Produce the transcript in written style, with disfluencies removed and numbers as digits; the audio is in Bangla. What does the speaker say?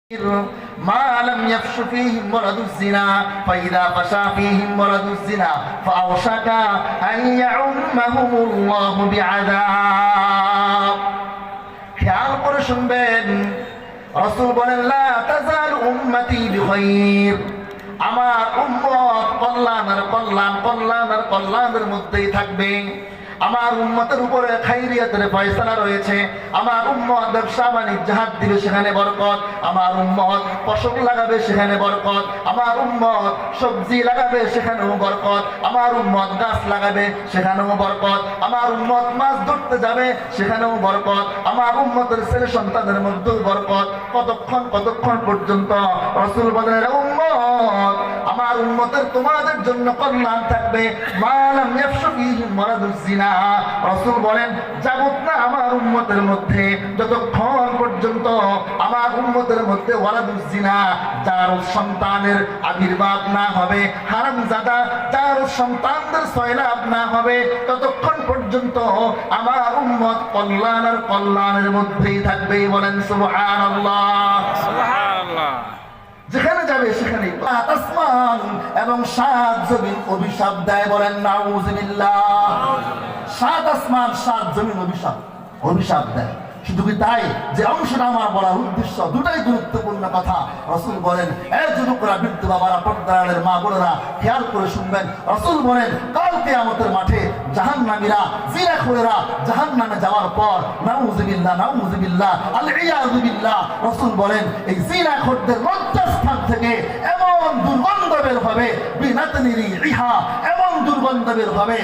ما لم يفش فيهم ولد الزنا فإذا فشى فيهم ولد الزنا فأوشك أن يعمهم الله بعذاب খেয়াল করে শুনবেন রাসূল বলেন লা তাজাল উম্মতি বিখাইর আমার উম্মত কল্যাণের মধ্যেই থাকবে আমার উম্মতের উপরে খাইরিয়াতের ফয়সালা রয়েছে আমার উম্মত ব্যবসা বাণিজ্য হাত দিবে সেখানে বরকত আমার উম্মত ফসল লাগাবে সেখানে বরকত আমার উম্মত সবজি লাগাবে সেখানেও বরকত আমার উম্মত গাছ লাগাবে সেখানেও বরকত আমার উম্মত মাছ ধরতে যাবে সেখানেও বরকত আমার উম্মতের ছেলে সন্তানের মধ্যেও বরকত কতক্ষণ পর্যন্ত রাসূল বলেন উম্মত আমার উম্মতের তোমাদের জন্য কল্যাণ থাকবে মালাম ইয়াফশু ফীহিম ওয়ালাদুজ জিনা রাসূল বলেন যাবত না আমার উম্মতের মধ্যে যতক্ষণ পর্যন্ত আমার উম্মতের মধ্যে ওয়ালাদুজ জিনা যার সন্তানের আবির্ভাব না হবে হারামজাদা যার সন্তানদের সয়লাভ না হবে ততক্ষণ পর্যন্ত আমার উম্মত কল্যাণের মধ্যেই থাকবে বলেন সুবহানাল্লাহ সুবহানাল্লাহ যেখানে যাবে সেখানে আসমান এবং সাত জমিন অভিশাপ দেয় বলেন নাউযুবিল্লাহ সাত আসমান সাত জমিন অভিশাপ দেয় শুধু কি তাই যে অংশটা আমার বলার উদ্দেশ্য দুটাই গুরুত্বপূর্ণ কথা রাসূল বলেন এই যুবকরা বৃদ্ধ বাবারা পর্দারের মা বোনেরা খেয়াল করে শুনবেন রাসূল বলেন কাল কিয়ামতের মাঠে জাহান্নামীরা জিনাখোরেরা জাহান্নামে যাওয়ার পর নাউযুবিল্লাহ আল-ইয়াযু বিল্লাহ রাসূল বলেন এই জিনাখোরদের লজ্জাস্থান থেকে এমন দুর্গন্ধ বের হবে বিনাতনিরি ইহা এমন দুর্গন্ধ বের হবে